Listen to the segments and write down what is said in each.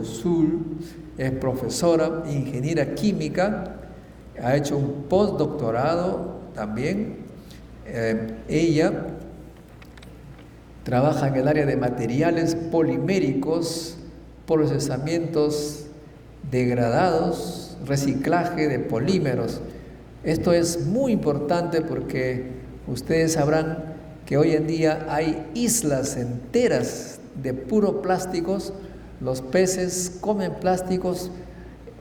Sul, es profesora, ingeniera química, ha hecho un postdoctorado también. Ella trabaja en el área de materiales poliméricos, procesamientos degradados, reciclaje de polímeros. Esto es muy importante porque ustedes sabrán que hoy en día hay islas enteras de puro plásticos. Los peces comen plásticos,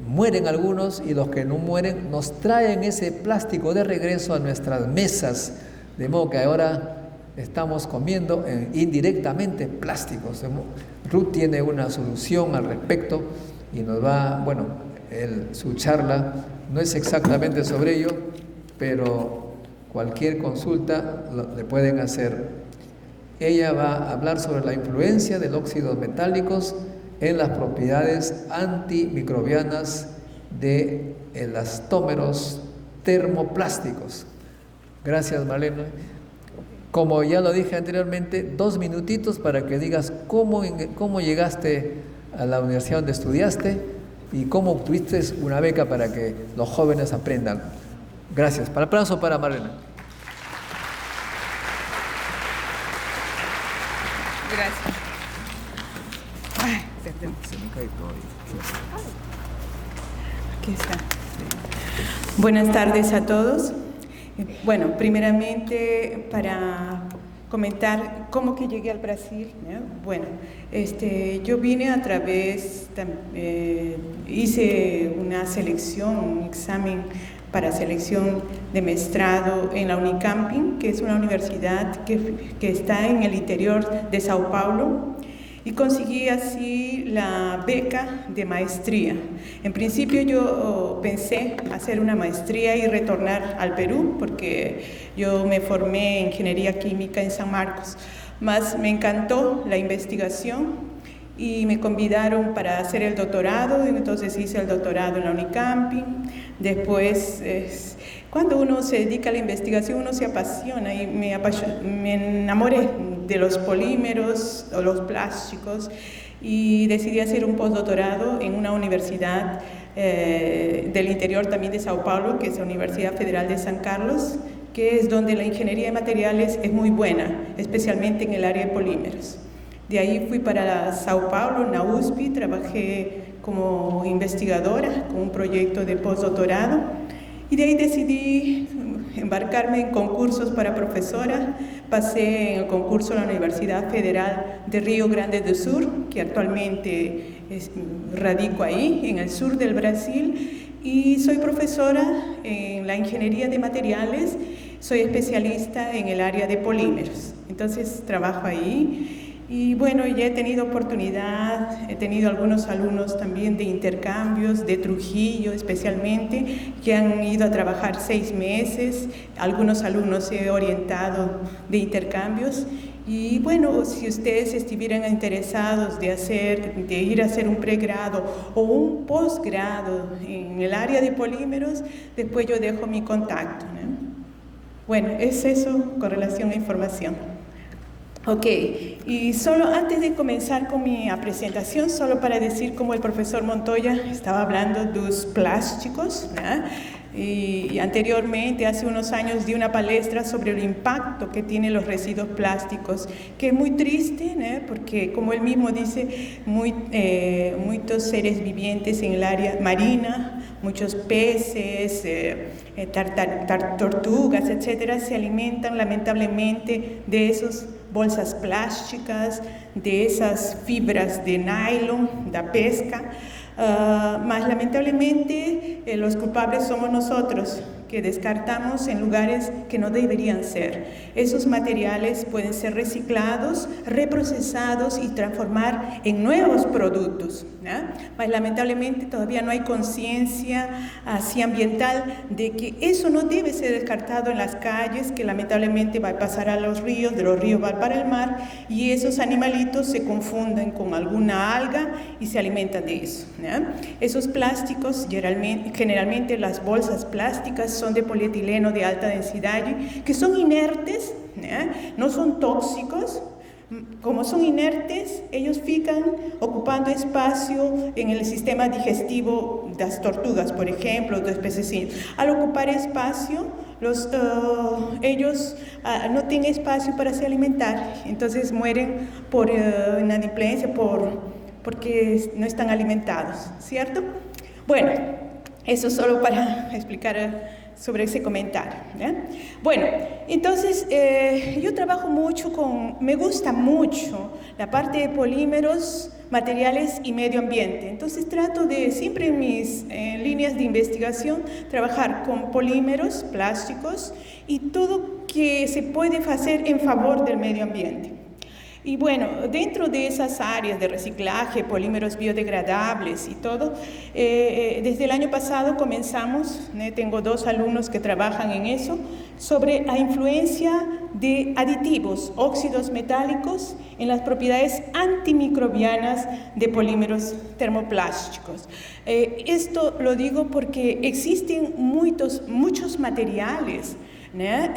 mueren algunos, y los que no mueren nos traen ese plástico de regreso a nuestras mesas, de modo que ahora estamos comiendo indirectamente plásticos. Ruth tiene una solución al respecto y nos va, bueno, su charla no es exactamente sobre ello, pero cualquier consulta le pueden hacer. Ella va a hablar sobre la influencia de los óxidos metálicos en las propiedades antimicrobianas de elastómeros termoplásticos. Gracias, Marlene. Como ya lo dije anteriormente, 2 minutitos para que digas cómo llegaste a la universidad donde estudiaste y cómo obtuviste una beca para que los jóvenes aprendan. Gracias. Para aplauso para Marlene. Gracias. Ay, se me cae todo. Aquí está. Buenas tardes a todos. Bueno, primeramente para comentar cómo que llegué al Brasil, ¿no? Bueno, yo vine a través, hice una selección, un examen para selección de maestrado en la Unicamp, que es una universidad que está en el interior de Sao Paulo, y conseguí así la beca de maestría. En principio yo pensé hacer una maestría y retornar al Perú, porque yo me formé en ingeniería química en San Marcos, mas me encantó la investigación y me convidaron para hacer el doctorado, y entonces hice el doctorado en la Unicamp. Después, cuando uno se dedica a la investigación, uno se apasiona, y me enamoré de los polímeros o los plásticos, y decidí hacer un postdoctorado en una universidad del interior también de Sao Paulo, que es la Universidad Federal de San Carlos, que es donde la ingeniería de materiales es muy buena, especialmente en el área de polímeros. De ahí fui para Sao Paulo, en la USP, trabajé como investigadora con un proyecto de postdoctorado, y de ahí decidí embarcarme en concursos para profesora. Pasé en el concurso de la Universidad Federal de Río Grande do Sur, que actualmente radico ahí, en el sur del Brasil, y soy profesora en la ingeniería de materiales. Soy especialista en el área de polímeros, entonces trabajo ahí. Y bueno, ya he tenido oportunidad, he tenido algunos alumnos también de intercambios, de Trujillo especialmente, que han ido a trabajar 6 meses, algunos alumnos he orientado de intercambios. Y bueno, si ustedes estuvieran interesados de ir a hacer un pregrado o un posgrado en el área de polímeros, después yo dejo mi contacto, ¿no? Bueno, es eso con relación a información. Ok, y solo antes de comenzar con mi presentación, solo para decir como el profesor Montoya estaba hablando de los plásticos, ¿no? Y anteriormente, hace unos años, di una palestra sobre el impacto que tienen los residuos plásticos, que es muy triste, ¿no? Porque como él mismo dice, muchos seres vivientes en el área marina, muchos peces, tortugas, etcétera, se alimentan lamentablemente de esos bolsas plásticas, de esas fibras de nylon, de pesca, mas lamentablemente los culpables somos nosotros, que descartamos en lugares que no deberían ser. Esos materiales pueden ser reciclados, reprocesados y transformar en nuevos productos, ¿no? Mas lamentablemente todavía no hay conciencia así ambiental de que eso no debe ser descartado en las calles, que lamentablemente va a pasar a los ríos, de los ríos va para el mar, y esos animalitos se confunden con alguna alga y se alimentan de eso, ¿no? Esos plásticos, generalmente las bolsas plásticas son de polietileno de alta densidad, que son inertes, ¿no? No son tóxicos, como son inertes, ellos fican ocupando espacio en el sistema digestivo de las tortugas, por ejemplo, de pececitos. Al ocupar espacio, ellos no tienen espacio para se alimentar, entonces mueren por inadimplência, porque no están alimentados, ¿cierto? Bueno, eso solo para explicar sobre ese comentario, ¿eh? Bueno, entonces yo trabajo mucho me gusta mucho la parte de polímeros, materiales y medio ambiente. Entonces trato de, siempre en mis líneas de investigación, trabajar con polímeros, plásticos y todo que se puede hacer en favor del medio ambiente. Y bueno, dentro de esas áreas de reciclaje, polímeros biodegradables y todo, desde el año pasado comenzamos, tengo 2 alumnos que trabajan en eso, sobre la influencia de aditivos, óxidos metálicos, en las propiedades antimicrobianas de polímeros termoplásticos. Esto lo digo porque existen muchos materiales, ¿no?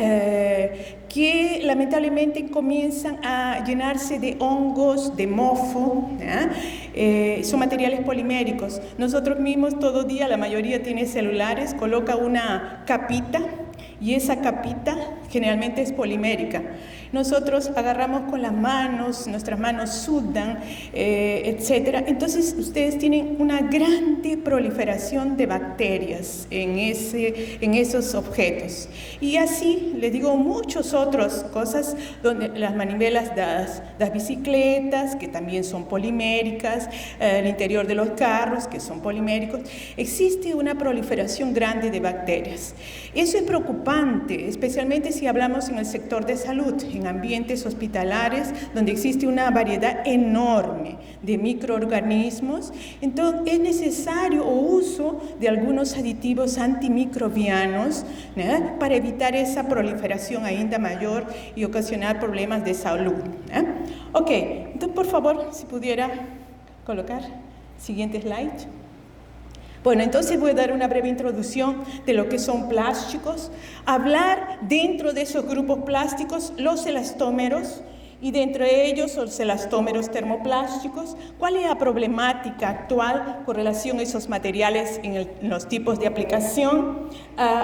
Que lamentablemente comienzan a llenarse de hongos, de mofo, ¿no? Son materiales poliméricos. Nosotros mismos todo día, la mayoría tiene celulares, coloca una capita y esa capita generalmente es polimérica. Nosotros agarramos con las manos, nuestras manos sudan, etc. Entonces ustedes tienen una grande proliferación de bacterias en esos objetos. Y así, les digo, muchas otras cosas, donde las manivelas de las bicicletas, que también son poliméricas, el interior de los carros, que son poliméricos, existe una proliferación grande de bacterias. Eso es preocupante, especialmente si hablamos en el sector de salud, en ambientes hospitalares donde existe una variedad enorme de microorganismos. Entonces es necesario el uso de algunos aditivos antimicrobianos, ¿no? Para evitar esa proliferación ainda mayor y ocasionar problemas de salud, ¿no? Ok, entonces por favor, si pudiera colocar siguiente slide. Bueno, entonces voy a dar una breve introducción de lo que son plásticos, hablar dentro de esos grupos plásticos, los elastómeros, y dentro de ellos los elastómeros termoplásticos, cuál es la problemática actual con relación a esos materiales en los tipos de aplicación,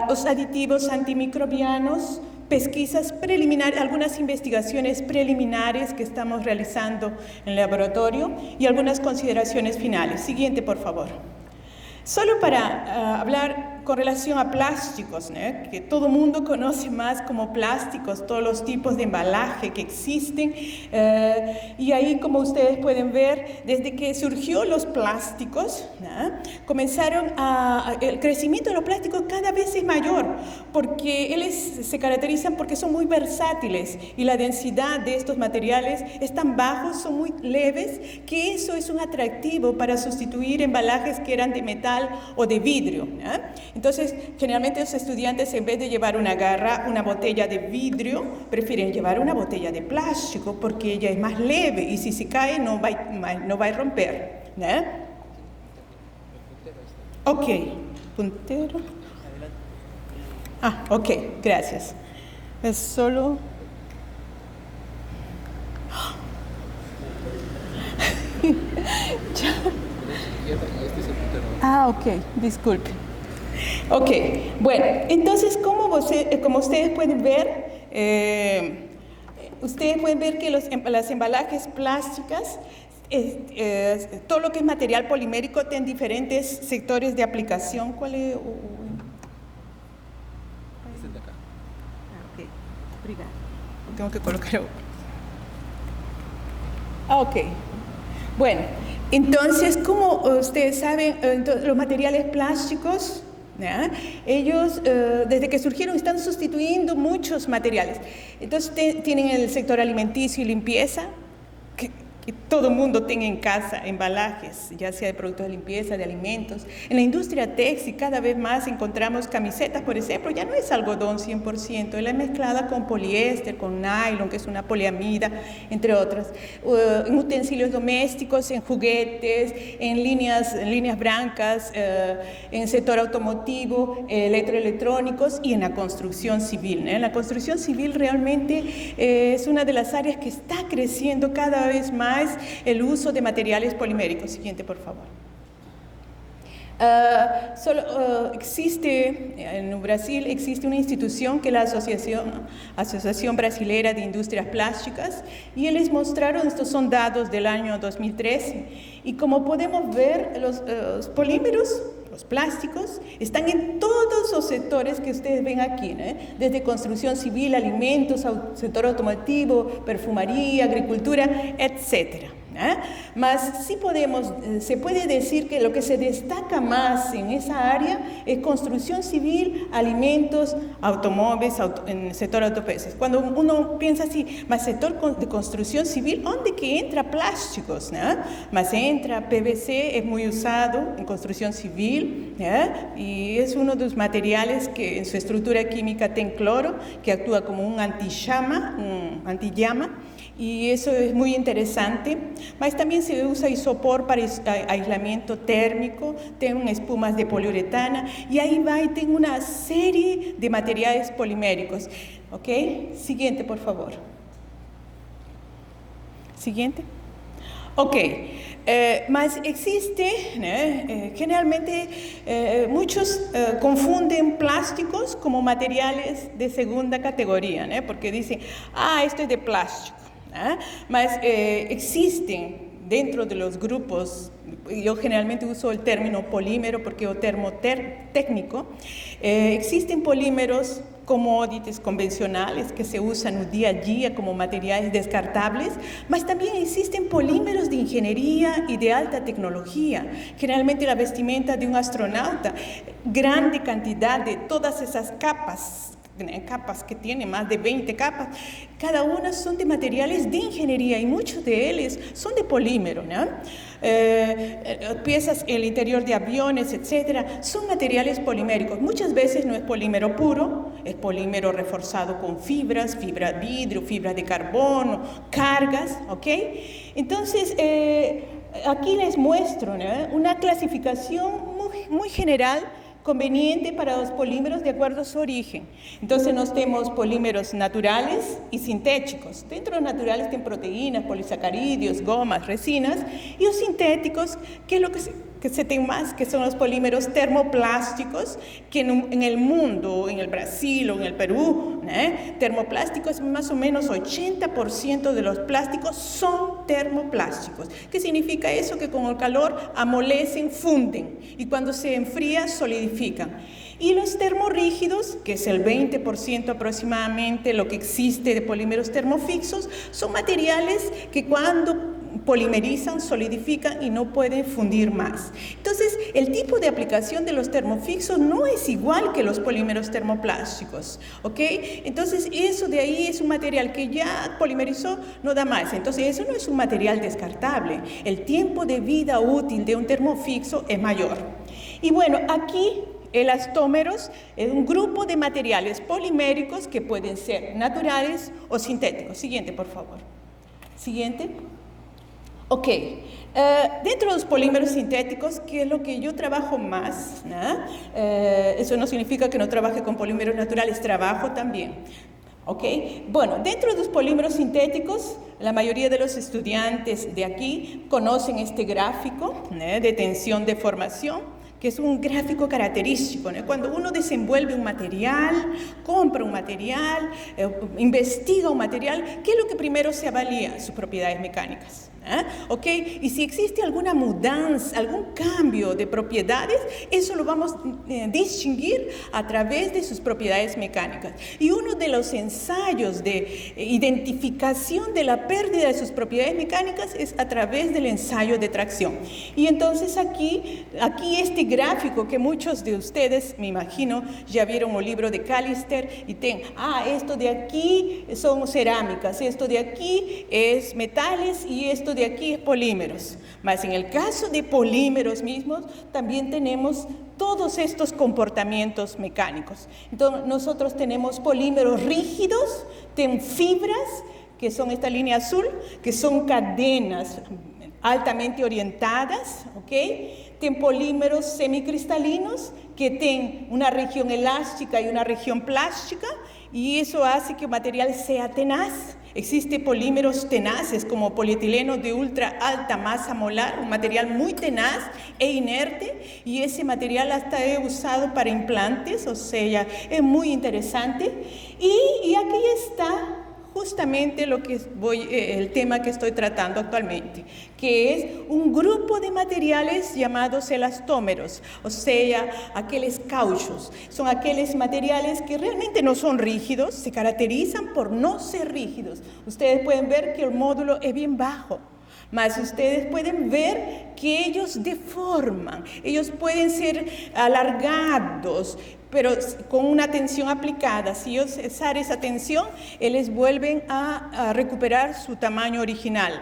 los aditivos antimicrobianos, pesquisas preliminares, algunas investigaciones preliminares que estamos realizando en el laboratorio y algunas consideraciones finales. Siguiente, por favor. Solo para hablar con relación a plásticos, ¿no? Que todo el mundo conoce más como plásticos, todos los tipos de embalaje que existen, y ahí, como ustedes pueden ver, desde que surgió los plásticos, ¿no? El crecimiento de los plásticos cada vez es mayor, porque se caracterizan porque son muy versátiles y la densidad de estos materiales es tan bajo, son muy leves, que eso es un atractivo para sustituir embalajes que eran de metal o de vidrio, ¿no? Entonces, generalmente los estudiantes, en vez de llevar una botella de vidrio, prefieren llevar una botella de plástico porque ella es más leve y si se cae no va a romper, ¿no? Ok, puntero. Ok, gracias. Es solo... Ok, disculpe. Ok, bueno, entonces como ustedes pueden ver, que las embalajes plásticas, todo lo que es material polimérico tiene diferentes sectores de aplicación. ¿Cuál es? Ok, obrigada. Tengo que colocar. Ok, bueno. Entonces, como ustedes saben, los materiales plásticos, ¿ya? Ellos, desde que surgieron, están sustituyendo muchos materiales. Entonces, tienen el sector alimenticio y limpieza, que que todo el mundo tenga en casa embalajes, ya sea de productos de limpieza, de alimentos. En la industria textil cada vez más encontramos camisetas, por ejemplo, ya no es algodón 100%, es mezclada con poliéster, con nylon, que es una poliamida, entre otras. En utensilios domésticos, en juguetes, en líneas blancas, en el sector automotivo, electroelectrónicos y en la construcción civil. En la construcción civil realmente es una de las áreas que está creciendo cada vez más el uso de materiales poliméricos. Siguiente, por favor. En Brasil existe una institución que es la Asociación Brasileira de Industrias Plásticas, y les mostraron, estos son datos del año 2013, y como podemos ver, los polímeros, los plásticos, están en todos los sectores que ustedes ven aquí, ¿no? Desde construcción civil, alimentos, sector automotivo, perfumería, agricultura, etcétera. Mas sí se puede decir que lo que se destaca más en esa área es construcción civil, alimentos, automóviles, en el sector autopeces. Cuando uno piensa así, mas sector de construcción civil, ¿dónde que entra plásticos? Mas entra PVC, es muy usado en construcción civil, y es uno de los materiales que en su estructura química tiene cloro, que actúa como un antillama, y eso es muy interesante. Mas también se usa isopor para aislamiento térmico, tengo espumas de poliuretana, y ahí va y tengo una serie de materiales poliméricos. ¿Ok? Siguiente, por favor. Siguiente. Ok. Mas existe, generalmente muchos confunden plásticos como materiales de segunda categoría, porque dicen, esto es de plástico. Mas existen dentro de los grupos, yo generalmente uso el término polímero porque es el término técnico, existen polímeros commodities convencionales que se usan el día a día como materiales descartables, mas también existen polímeros de ingeniería y de alta tecnología. Generalmente la vestimenta de un astronauta, grande cantidad de todas esas capas que tiene más de 20 capas, cada una son de materiales de ingeniería y muchos de ellos son de polímero, ¿no? Piezas en el interior de aviones, etcétera, son materiales poliméricos. Muchas veces no es polímero puro, es polímero reforzado con fibras, fibra de vidrio, fibra de carbono, cargas, ¿ok? Entonces, aquí les muestro, ¿no?, una clasificación muy general, conveniente para los polímeros de acuerdo a su origen. Entonces nos tenemos polímeros naturales y sintéticos. Dentro de los naturales tienen proteínas, polisacáridos, gomas, resinas, y los sintéticos, que es lo que se tiene más, que son los polímeros termoplásticos, que en el mundo, en el Brasil o en el Perú, termoplásticos, más o menos 80% de los plásticos son termoplásticos. ¿Qué significa eso? Que con el calor amolecen, funden, y cuando se enfría, solidifican. Y los termorrígidos, que es el 20% aproximadamente lo que existe de polímeros termofixos, son materiales que cuando polimerizan, solidifican y no pueden fundir más. Entonces, el tipo de aplicación de los termofixos no es igual que los polímeros termoplásticos, ¿ok? Entonces, eso de ahí es un material que ya polimerizó, no da más. Entonces, eso no es un material descartable. El tiempo de vida útil de un termofixo es mayor. Y bueno, aquí elastómeros es un grupo de materiales poliméricos que pueden ser naturales o sintéticos. Siguiente, por favor. Siguiente. Ok, dentro de los polímeros sintéticos, que es lo que yo trabajo más, ¿no? Eso no significa que no trabaje con polímeros naturales, trabajo también. Ok, bueno, dentro de los polímeros sintéticos, la mayoría de los estudiantes de aquí conocen este gráfico, ¿no?, de tensión-deformación, que es un gráfico característico, ¿no? Cuando uno desenvuelve un material, compra un material, investiga un material, ¿qué es lo que primero se avalía? Sus propiedades mecánicas. ¿Ok? Y si existe alguna mudanza, algún cambio de propiedades, eso lo vamos a distinguir a través de sus propiedades mecánicas. Y uno de los ensayos de identificación de la pérdida de sus propiedades mecánicas es a través del ensayo de tracción. Y entonces aquí este gráfico que muchos de ustedes, me imagino, ya vieron el libro de Callister y esto de aquí son cerámicas, esto de aquí es metales y esto esto de aquí es polímeros. Más en el caso de polímeros mismos, también tenemos todos estos comportamientos mecánicos. Entonces, nosotros tenemos polímeros rígidos, tenemos fibras, que son esta línea azul, que son cadenas altamente orientadas, ¿ok? Tienen polímeros semicristalinos que tienen una región elástica y una región plástica, y eso hace que el material sea tenaz. Existen polímeros tenaces como polietileno de ultra alta masa molar, un material muy tenaz e inerte, y ese material hasta he usado para implantes, o sea, es muy interesante. Y aquí está justamente el tema que estoy tratando actualmente, que es un grupo de materiales llamados elastómeros, o sea, aquellos cauchos. Son aquellos materiales que realmente no son rígidos, se caracterizan por no ser rígidos. Ustedes pueden ver que el módulo es bien bajo, mas ustedes pueden ver que ellos deforman, ellos pueden ser alargados, pero con una tensión aplicada. Si ellos cesar esa tensión, ellos vuelven a recuperar su tamaño original,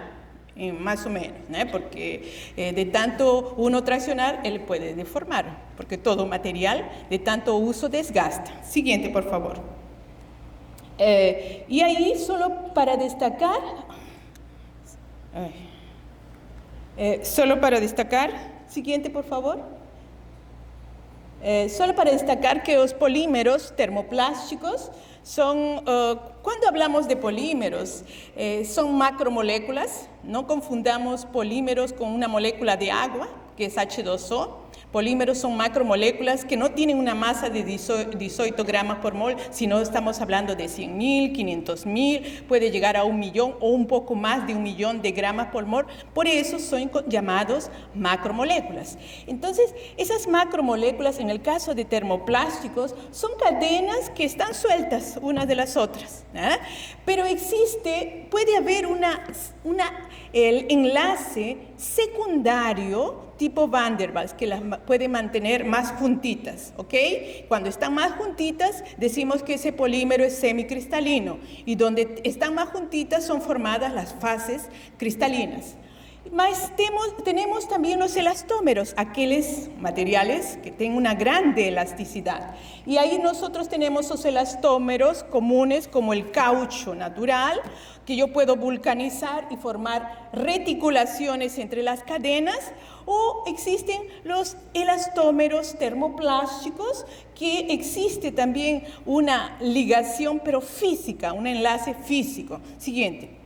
más o menos, ¿no? Porque de tanto uno traccionar, él puede deformar, porque todo material de tanto uso desgasta. Siguiente, por favor. Y ahí, solo para destacar, siguiente, por favor. Solo para destacar que los polímeros termoplásticos son, cuando hablamos de polímeros, son macromoléculas. No confundamos polímeros con una molécula de agua, que es H2O. Polímeros son macromoléculas que no tienen una masa de 18 gramos por mol, sino estamos hablando de 100.000, 500.000, puede llegar a 1.000.000 o un poco más de 1.000.000 de gramos por mol. Por eso son llamados macromoléculas. Entonces, esas macromoléculas, en el caso de termoplásticos, son cadenas que están sueltas unas de las otras, ¿eh? Pero puede haber el enlace secundario tipo Van der Waals, que las puede mantener más juntitas, ¿ok? Cuando están más juntitas, decimos que ese polímero es semicristalino, y donde están más juntitas son formadas las fases cristalinas. Mas tenemos también los elastómeros, aquellos materiales que tienen una grande elasticidad. Y ahí nosotros tenemos los elastómeros comunes como el caucho natural, que yo puedo vulcanizar y formar reticulaciones entre las cadenas, o existen los elastómeros termoplásticos, que existe también una ligación pero física, un enlace físico. Siguiente.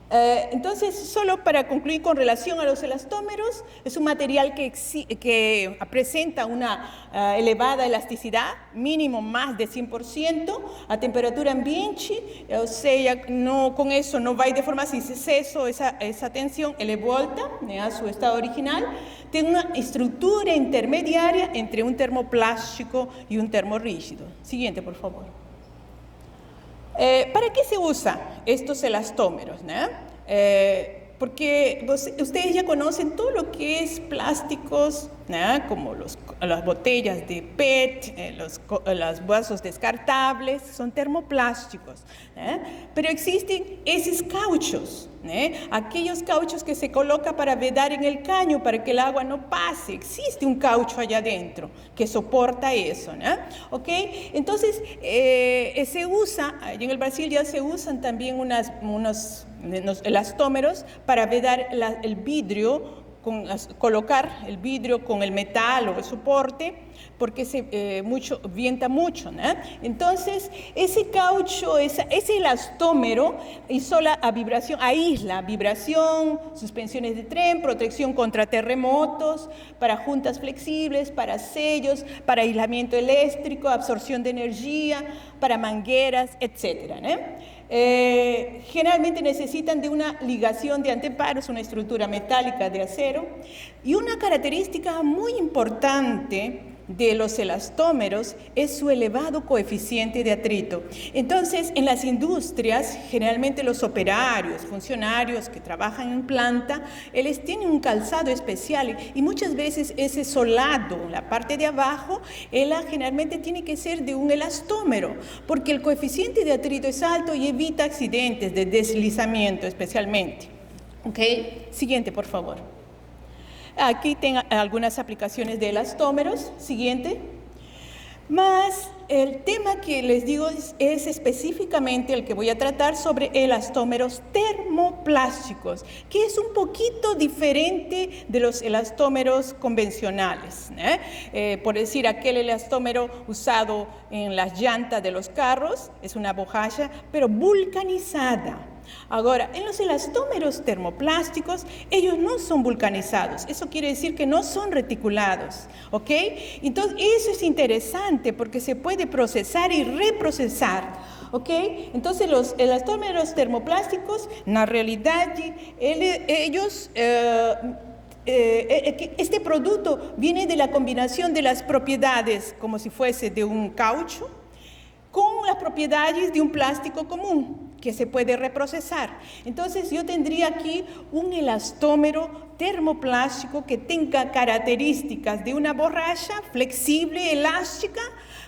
Entonces, solo para concluir con relación a los elastómeros, es un material que presenta una elevada elasticidad, mínimo más de 100%, a temperatura ambiente, o sea, con eso no va a deformar. Si se cesó esa tensión, él vuelta a su estado original. Tiene una estructura intermediaria entre un termoplástico y un termorrígido. Siguiente, por favor. ¿Para qué se usan estos elastómeros, ¿no? Porque ustedes ya conocen todo lo que es plásticos, ¿no? Como las botellas de PET, los vasos descartables, son termoplásticos, ¿no? Pero existen esos cauchos, ¿no? Aquellos cauchos que se coloca para vedar en el caño, para que el agua no pase. Existe un caucho allá adentro que soporta eso, ¿no? ¿Ok? Entonces, se usa, y en el Brasil ya se usan también unos elastómeros para vedar el vidrio, colocar el vidrio con el metal o el soporte, porque vienta mucho, ¿no? Entonces, ese caucho, ese elastómero aísla vibración, suspensiones de tren, protección contra terremotos, para juntas flexibles, para sellos, para aislamiento eléctrico, absorción de energía, para mangueras, etcétera, ¿no? Generalmente necesitan de una ligación de anteparos, una estructura metálica de acero, y una característica muy importante de los elastómeros es su elevado coeficiente de atrito. Entonces, en las industrias, generalmente los operarios, funcionarios que trabajan en planta, ellos tienen un calzado especial, y muchas veces ese solado, la parte de abajo, generalmente tiene que ser de un elastómero, porque el coeficiente de atrito es alto y evita accidentes de deslizamiento especialmente. ¿Ok? Siguiente, por favor. Aquí tengo algunas aplicaciones de elastómeros. Siguiente. Más el tema que les digo es específicamente el que voy a tratar sobre elastómeros termoplásticos, que es un poquito diferente de los elastómeros convencionales, por decir, aquel elastómero usado en las llantas de los carros es una bojalla, pero vulcanizada. Ahora, en los elastómeros termoplásticos, ellos no son vulcanizados. Eso quiere decir que no son reticulados, ¿ok? Entonces, eso es interesante porque se puede procesar y reprocesar, ¿ok? Entonces, los elastómeros termoplásticos, en la realidad, ellos... este producto viene de la combinación de las propiedades, como si fuese de un caucho, con las propiedades de un plástico común que se puede reprocesar. Entonces yo tendría aquí un elastómero termoplástico que tenga características de una borracha flexible, elástica,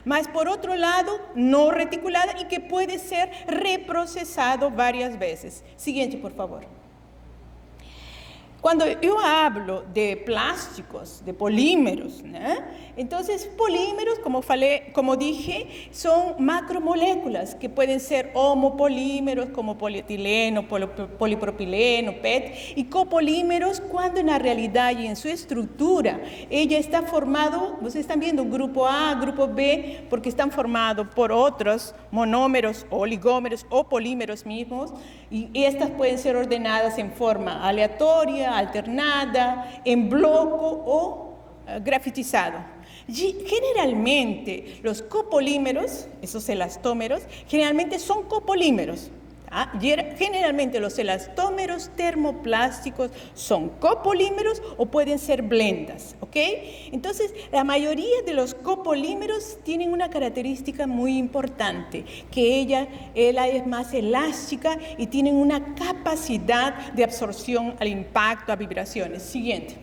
más por otro lado no reticulada y que puede ser reprocesado varias veces. Siguiente, por favor. Cuando yo hablo de plásticos, de polímeros, entonces polímeros, como dije, son macromoléculas que pueden ser homopolímeros como polietileno, polipropileno, PET, y copolímeros cuando en la realidad y en su estructura ella está formado, ustedes están viendo grupo A, grupo B, porque están formados por otros monómeros, oligómeros o polímeros mismos, y estas pueden ser ordenadas en forma aleatoria, alternada, en bloco o grafitizado. Generalmente los copolímeros, esos elastómeros, generalmente son copolímeros. Generalmente los elastómeros termoplásticos son copolímeros o pueden ser blendas, ¿ok? Entonces, la mayoría de los copolímeros tienen una característica muy importante, que ella es más elástica y tienen una capacidad de absorción al impacto, a vibraciones. Siguiente.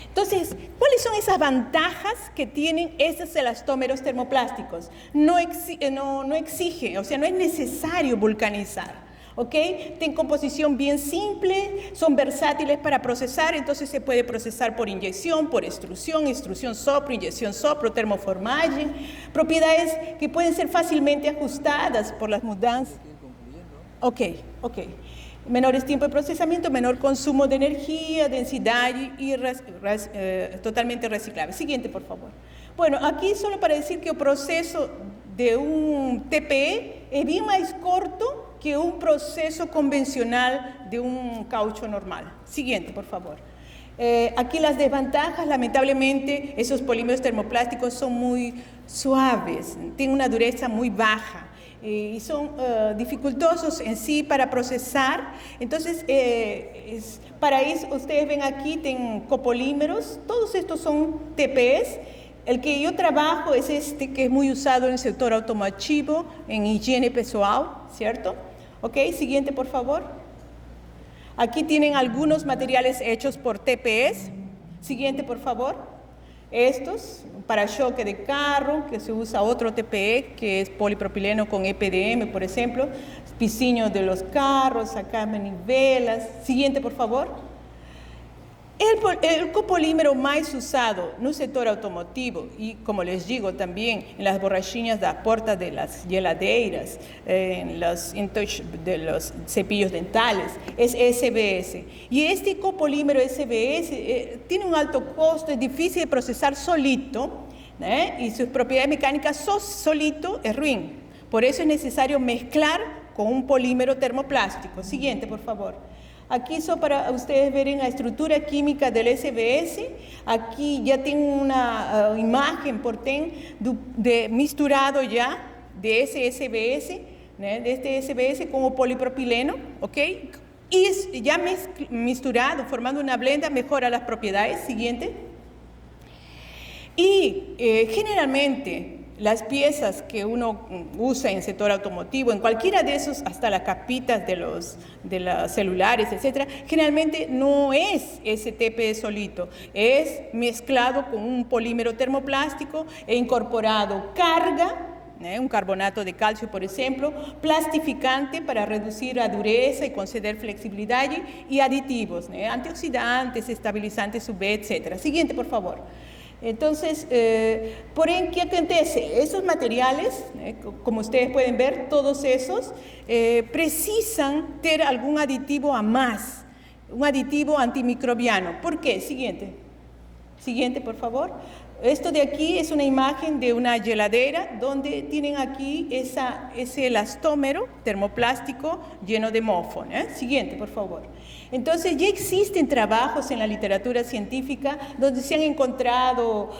Entonces, ¿cuáles son esas ventajas que tienen esos elastómeros termoplásticos? No exige, o sea, no es necesario vulcanizar, ¿ok? Tienen composición bien simple, son versátiles para procesar, entonces se puede procesar por inyección, por extrusión sopro, inyección sopro, termoformaging, propiedades que pueden ser fácilmente ajustadas por las mudanzas. Ok. Menores tiempos de procesamiento, menor consumo de energía, densidad y totalmente reciclable. Siguiente, por favor. Bueno, aquí solo para decir que el proceso de un TPE es bien más corto que un proceso convencional de un caucho normal. Siguiente, por favor. Aquí las desventajas, lamentablemente, esos polímeros termoplásticos son muy suaves, tienen una dureza muy baja. Y son dificultosos en sí para procesar. Entonces, para eso, ustedes ven aquí, tienen copolímeros, todos estos son TPEs. El que yo trabajo es este, que es muy usado en el sector automotivo, en higiene pessoal, ¿cierto? Ok, siguiente, por favor. Aquí tienen algunos materiales hechos por TPEs. Siguiente, por favor. Estos, para choque de carro, que se usa otro TPE, que es polipropileno con EPDM, por ejemplo, pisillos de los carros, acá manivelas. Siguiente, por favor. El copolímero más usado en el sector automotivo y, como les digo, también en las borrachinhas de la puerta de las geladeiras, en los de los cepillos dentales, es SBS. Y este copolímero SBS tiene un alto costo, es difícil de procesar solito, y sus propiedades mecánicas solito es ruin. Por eso es necesario mezclar con un polímero termoplástico. Siguiente, por favor. Aquí son para ustedes ver la estructura química del SBS. Aquí ya tengo una imagen por de misturado ya de ese SBS, de este SBS como polipropileno, ¿ok? Y es ya misturado, formando una blenda, mejora las propiedades. Siguiente. Y generalmente las piezas que uno usa en el sector automotivo, en cualquiera de esos, hasta las capitas de los celulares, etcétera, generalmente no es ese TPE solito, es mezclado con un polímero termoplástico e incorporado carga un carbonato de calcio, por ejemplo, plastificante para reducir la dureza y conceder flexibilidad, y aditivos, antioxidantes, estabilizantes UV, etc. Siguiente, por favor. Entonces, porém, ¿qué acontece? Esos materiales, como ustedes pueden ver, todos esos precisan tener algún aditivo a más, un aditivo antimicrobiano. ¿Por qué? Siguiente. Siguiente, por favor. Esto de aquí es una imagen de una heladera donde tienen aquí ese elastómero termoplástico lleno de mofo. Siguiente, por favor. Entonces, ya existen trabajos en la literatura científica donde se han encontrado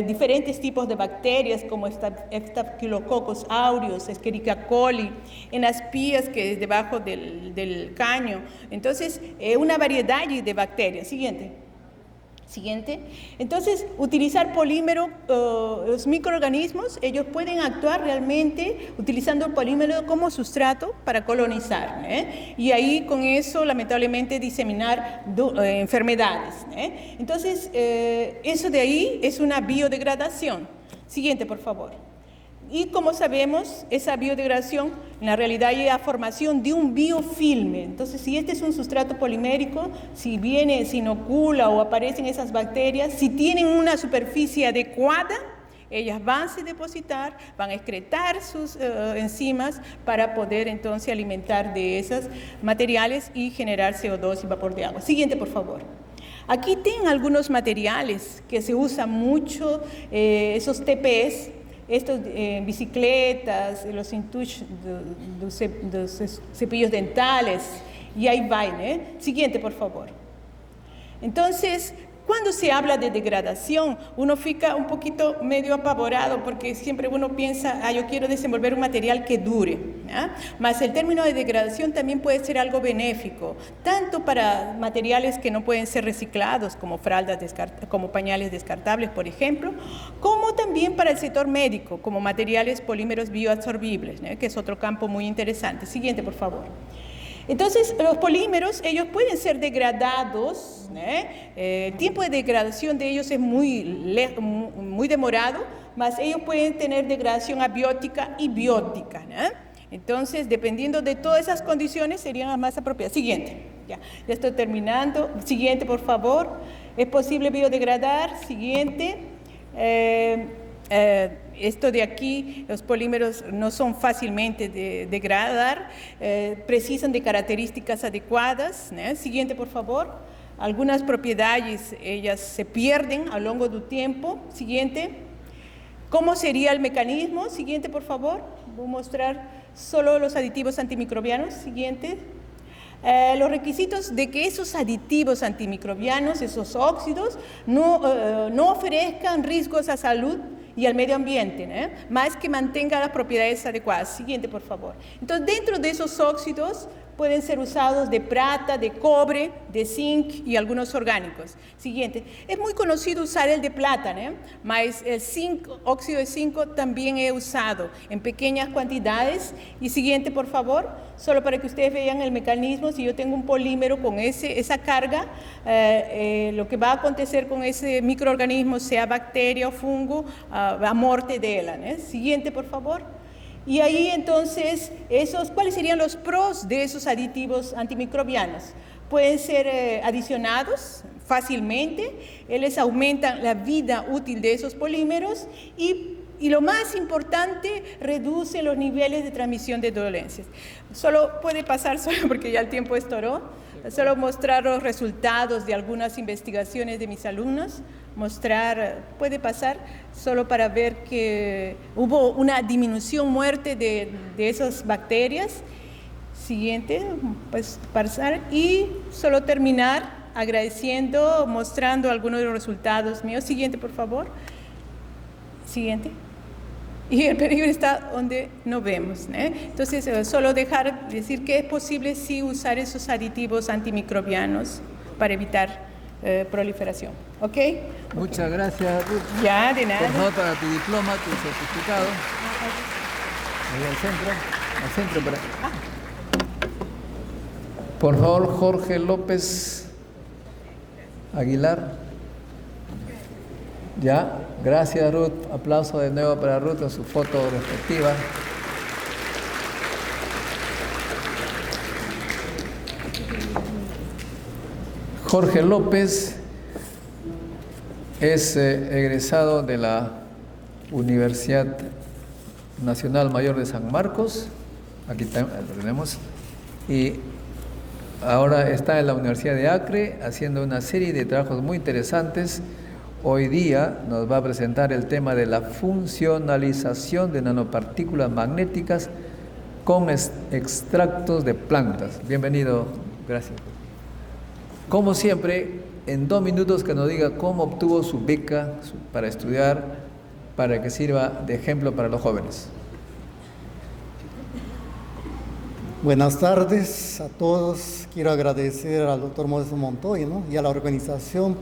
diferentes tipos de bacterias como Staphylococcus aureus, Escherichia coli, en las pías que es debajo del caño. Entonces, una variedad de bacterias. Siguiente. Siguiente. Entonces, utilizar polímero, los microorganismos, ellos pueden actuar realmente utilizando el polímero como sustrato para colonizar, y ahí con eso, lamentablemente, diseminar enfermedades. Entonces, eso de ahí es una biodegradación. Siguiente, por favor. Y como sabemos, esa biodegradación en la realidad es la formación de un biofilme. Entonces, si este es un sustrato polimérico, si inocula o aparecen esas bacterias, si tienen una superficie adecuada, ellas van a depositar, van a excretar sus enzimas para poder entonces alimentar de esos materiales y generar CO2 y vapor de agua. Siguiente, por favor. Aquí tienen algunos materiales que se usan mucho, esos TPS, estos bicicletas, los cintuchos, los cepillos dentales, y ahí va. Siguiente, por favor. Entonces, cuando se habla de degradación, uno fica un poquito medio apavorado porque siempre uno piensa, yo quiero desenvolver un material que dure. Mas el término de degradación también puede ser algo benéfico, tanto para materiales que no pueden ser reciclados, como como pañales descartables, por ejemplo, como también para el sector médico, como materiales polímeros bioabsorbibles, que es otro campo muy interesante. Siguiente, por favor. Entonces, los polímeros, ellos pueden ser degradados, el tiempo de degradación de ellos es muy demorado, mas ellos pueden tener degradación abiótica y biótica. Entonces, dependiendo de todas esas condiciones, serían las más apropiadas. Siguiente, ya estoy terminando. Siguiente, por favor. ¿Es posible biodegradar? Siguiente. Esto de aquí, los polímeros no son fácilmente de degradar, precisan de características adecuadas. Siguiente, por favor. Algunas propiedades, ellas se pierden a lo largo del tiempo. Siguiente. ¿Cómo sería el mecanismo? Siguiente, por favor. Voy a mostrar solo los aditivos antimicrobianos. Siguiente. Los requisitos de que esos aditivos antimicrobianos, esos óxidos, no ofrezcan riesgos a salud y al medio ambiente, más que mantenga las propiedades adecuadas. Siguiente, por favor. Entonces, dentro de esos óxidos pueden ser usados de plata, de cobre, de zinc y algunos orgánicos. Siguiente. Es muy conocido usar el de plata, mas el zinc, óxido de zinc también he usado en pequeñas cantidades. Y siguiente, por favor, solo para que ustedes vean el mecanismo. Si yo tengo un polímero con esa carga, lo que va a acontecer con ese microorganismo, sea bacteria o fungo, a muerte de él. Siguiente, por favor. Y ahí entonces, ¿cuáles serían los pros de esos aditivos antimicrobianos? Pueden ser adicionados fácilmente, les aumentan la vida útil de esos polímeros y lo más importante, reduce los niveles de transmisión de dolencias. Solo puede pasar, solo porque ya el tiempo estoró, solo mostrar los resultados de algunas investigaciones de mis alumnos, puede pasar solo para ver que hubo una disminución, muerte de esas bacterias. Siguiente, pues pasar y solo terminar agradeciendo, mostrando algunos de los resultados míos. Siguiente, por favor. Siguiente. Y el peligro está donde no vemos. Entonces, solo decir que es posible sí usar esos aditivos antimicrobianos para evitar proliferación. ¿Ok? Muchas gracias, Ruth. Ya, de nada. Por favor, para tu diploma, tu certificado. Ahí al centro para... Por favor, Jorge López Aguilar. Ya, gracias Ruth. Aplauso de nuevo para Ruth en su foto respectiva. Jorge López es egresado de la Universidad Nacional Mayor de San Marcos. Aquí lo tenemos. Y ahora está en la Universidad de Acre haciendo una serie de trabajos muy interesantes. Hoy día nos va a presentar el tema de la funcionalización de nanopartículas magnéticas con extractos de plantas. Bienvenido, gracias. Como siempre, en 2 minutos que nos diga cómo obtuvo su beca para estudiar, para que sirva de ejemplo para los jóvenes. Buenas tardes a todos. Quiero agradecer al doctor Modesto Montoya, ¿no?, y a la organización